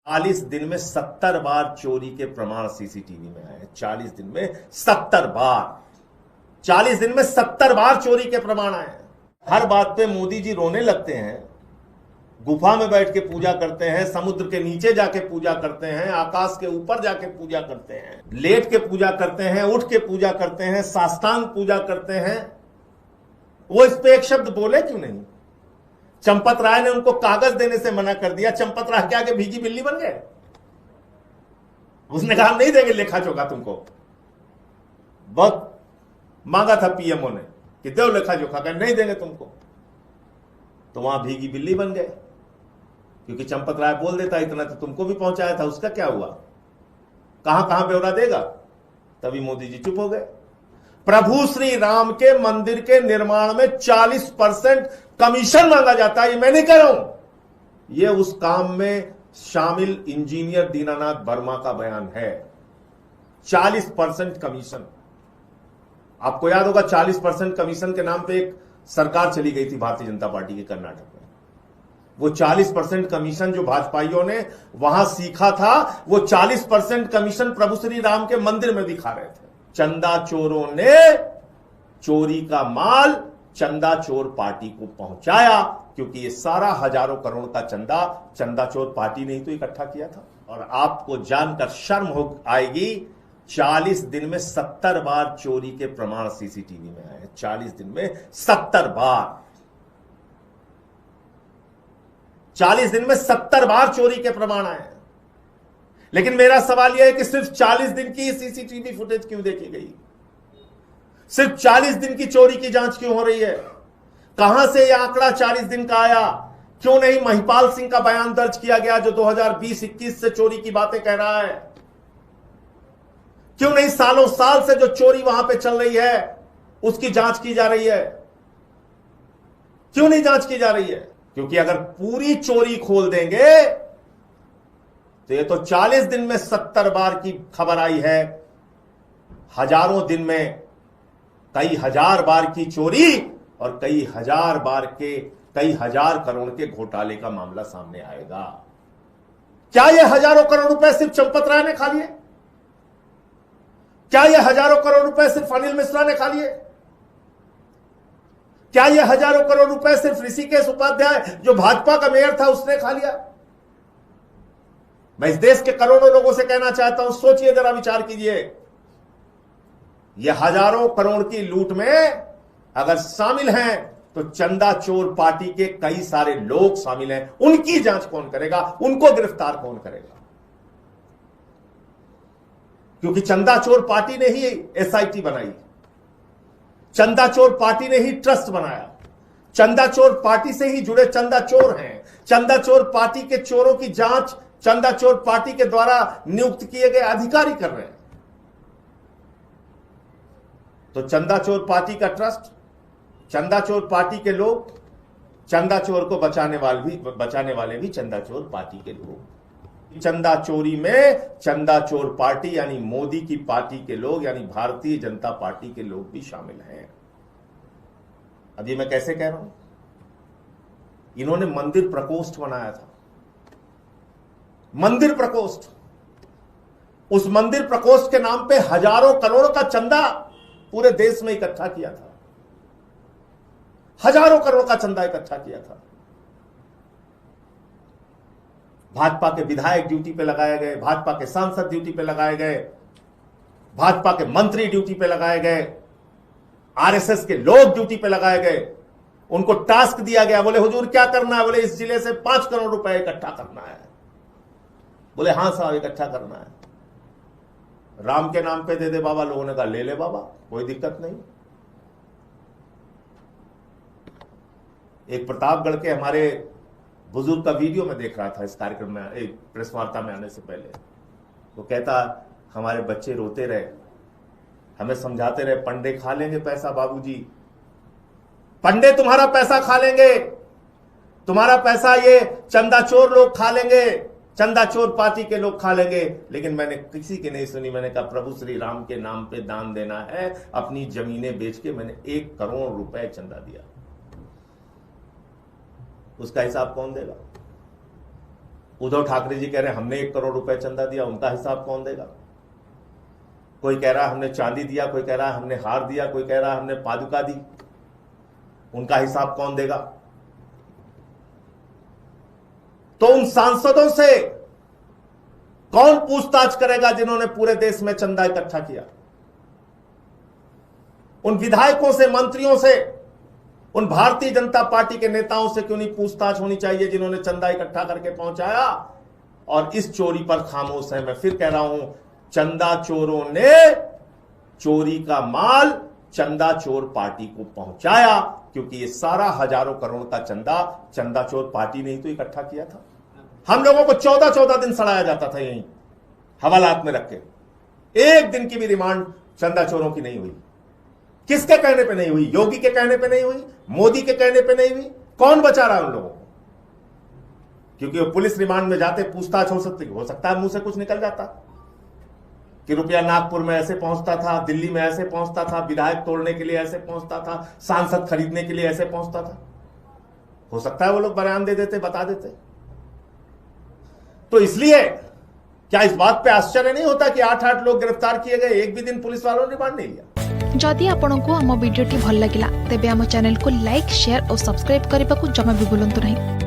40 दिन में 70 बार चोरी के प्रमाण सीसीटीवी में आए हैं। 40 दिन में 70 बार, 40 दिन में 70 बार चोरी के प्रमाण आए हैं। हर बात पे मोदी जी रोने लगते हैं। गुफा में बैठ के पूजा करते हैं, समुद्र के नीचे जाके पूजा करते हैं, आकाश के ऊपर जाके पूजा करते हैं, लेट के पूजा करते हैं, उठ के पूजा करते हैं, साष्टांग पूजा करते हैं। वो इस पे एक शब्द बोले क्यों नहीं? चंपत राय ने उनको कागज देने से मना कर दिया। चंपत राय के आगे भीगी बिल्ली बन गए। उसने कहा नहीं देंगे लेखा जोखा तुमको। बहुत मांगा था पीएमओ ने कि दो लेखा जोखा, का नहीं देंगे तुमको, तो वहां भीगी बिल्ली बन गए। क्योंकि चंपत राय बोल देता इतना तो तुमको भी पहुंचाया था, उसका क्या हुआ? कहां कहां ब्यौरा देगा? तभी मोदी जी चुप हो गए। प्रभु श्री राम के मंदिर के निर्माण में 40% कमीशन मांगा जाता है। ये मैं नहीं कह रहा हूं, ये उस काम में शामिल इंजीनियर दीनानाथ वर्मा का बयान है। 40% कमीशन। आपको याद होगा 40% कमीशन के नाम पे एक सरकार चली गई थी भारतीय जनता पार्टी के कर्नाटक में। वो 40% कमीशन जो भाजपाइयों ने वहां सीखा था, वो 40% कमीशन प्रभु श्री राम के मंदिर में भी खा रहे थे। चंदा चोरों ने चोरी का माल चंदा चोर पार्टी को पहुंचाया, क्योंकि ये सारा हजारों करोड़ का चंदा चोर पार्टी ने ही तो इकट्ठा किया था। और आपको जानकर शर्म हो आएगी, 40 दिन में 70 बार चोरी के प्रमाण सीसीटीवी में आए हैं। 40 दिन में 70 बार, 40 दिन में 70 बार चोरी के प्रमाण आए हैं। लेकिन मेरा सवाल यह है कि सिर्फ 40 दिन की सीसीटीवी फुटेज क्यों देखी गई? सिर्फ 40 दिन की चोरी की जांच क्यों हो रही है? कहां से यह आंकड़ा 40 दिन का आया? क्यों नहीं महिपाल सिंह का बयान दर्ज किया गया जो 2020-21 से चोरी की बातें कह रहा है? क्यों नहीं सालों साल से जो चोरी वहां पे चल रही है उसकी जांच की जा रही है? क्यों नहीं जांच की जा रही है? क्योंकि अगर पूरी चोरी खोल देंगे तो ये तो 40 दिन में 70 बार की खबर आई है, हजारों दिन में कई हजार बार की चोरी और कई हजार करोड़ के घोटाले का मामला सामने आएगा। क्या ये हजारों करोड़ रुपए सिर्फ चंपत राय ने खा लिए? क्या ये हजारों करोड़ रुपए सिर्फ अनिल मिश्रा ने खा लिए? क्या ये हजारों करोड़ रुपए सिर्फ ऋषिकेश उपाध्याय जो भाजपा का मेयर था उसने खा लिया? मैं इस देश के करोड़ों लोगों से कहना चाहता हूं, सोचिए जरा, विचार कीजिए। यह हजारों करोड़ की लूट में अगर शामिल हैं तो चंदा चोर पार्टी के कई सारे लोग शामिल हैं। उनकी जांच कौन करेगा? उनको गिरफ्तार कौन करेगा? क्योंकि चंदा चोर पार्टी ने ही एसआईटी बनाई, चंदा चोर पार्टी ने ही ट्रस्ट बनाया, चंदा चोर पार्टी से ही जुड़े चंदा चोर हैं। चंदा चोर पार्टी के चोरों की जांच चंदा चोर पार्टी के द्वारा नियुक्त किए गए अधिकारी कर रहे हैं। तो चंदा चोर पार्टी का ट्रस्ट, चंदा चोर पार्टी के लोग, चंदा चोर को बचाने वाले भी चंदा चोर पार्टी के लोग। चंदा चोरी में चंदा चोर पार्टी यानी मोदी की पार्टी के लोग यानी भारतीय जनता पार्टी के लोग भी शामिल हैं। अब ये मैं कैसे कह रहा हूं? इन्होंने मंदिर प्रकोष्ठ बनाया था, मंदिर प्रकोष्ठ। उस मंदिर प्रकोष्ठ के नाम पे हजारों करोड़ का चंदा पूरे देश में इकट्ठा किया था, हजारों करोड़ का चंदा इकट्ठा किया था। भाजपा के विधायक ड्यूटी पे लगाए गए, भाजपा के सांसद ड्यूटी पे लगाए गए, भाजपा के मंत्री ड्यूटी पे लगाए गए, आरएसएस के लोग ड्यूटी पे लगाए गए। उनको टास्क दिया गया, बोले हुजूर क्या करना है? बोले इस जिले से 5 करोड़ रुपए इकट्ठा करना है। बोले हां साहब इकट्ठा करना है। राम के नाम पे दे दे बाबा। लोगों ने कहा ले ले बाबा, कोई दिक्कत नहीं। एक प्रतापगढ़ के हमारे बुजुर्ग का वीडियो में देख रहा था इस कार्यक्रम में, एक प्रेस वार्ता में आने से पहले। वो कहता हमारे बच्चे रोते रहे, हमें समझाते रहे पंडे खा लेंगे पैसा बाबूजी, पंडे तुम्हारा पैसा खा लेंगे, तुम्हारा पैसा ये चंदा चोर लोग खा लेंगे, चंदा चोर पार्टी के लोग खा लेंगे। लेकिन मैंने किसी की नहीं सुनी। मैंने कहा प्रभु श्री राम के नाम पे दान देना है। अपनी जमीनें बेच के मैंने 1 करोड़ रुपए चंदा दिया। उसका हिसाब कौन देगा? उद्धव ठाकरे जी कह रहे हैं हमने 1 करोड़ रुपए चंदा दिया, उनका हिसाब कौन देगा? कोई कह रहा है हमने चांदी दिया, कोई कह रहा है हमने हार दिया, कोई कह रहा है हमने पादुका दी, उनका हिसाब कौन देगा? तो उन सांसदों से कौन पूछताछ करेगा जिन्होंने पूरे देश में चंदा इकट्ठा किया? उन विधायकों से, मंत्रियों से, उन भारतीय जनता पार्टी के नेताओं से क्यों नहीं पूछताछ होनी चाहिए जिन्होंने चंदा इकट्ठा करके पहुंचाया? और इस चोरी पर खामोश है। मैं फिर कह रहा हूं, चंदा चोरों ने चोरी का माल चंदा चोर पार्टी को पहुंचाया, क्योंकि ये सारा हजारों करोड़ का चंदा चोर पार्टी ने ही तो इकट्ठा किया था। हम लोगों को 14-14 दिन सड़ाया जाता था यहीं हवालात में रख के। एक दिन की भी रिमांड चंदा चोरों की नहीं हुई। किसके कहने पे नहीं हुई? योगी के कहने पे नहीं हुई, मोदी के कहने पे नहीं हुई। कौन बचा रहा है उन लोगों को? क्योंकि वो पुलिस रिमांड में जाते पूछताछ हो सकता है मुंह से कुछ निकल जाता कि रुपया नागपुर में ऐसे पहुंचता था, दिल्ली में ऐसे पहुंचता था, विधायक तोड़ने के लिए ऐसे पहुंचता था, सांसद खरीदने के लिए ऐसे पहुंचता था। हो सकता है वो लोग बयान दे देते, बता देते। तो इसलिए क्या इस बात पे आश्चर्य नहीं होता कि 8-8 लोग गिरफ्तार किए गए, एक भी दिन पुलिस वालों ने रिमांड नहीं लिया? जदि आपंक आम भिडी भल लगा तेब आम चैनल को लाइक, शेयर और सब्सक्राइब करने को जमा भी भूलु नहीं।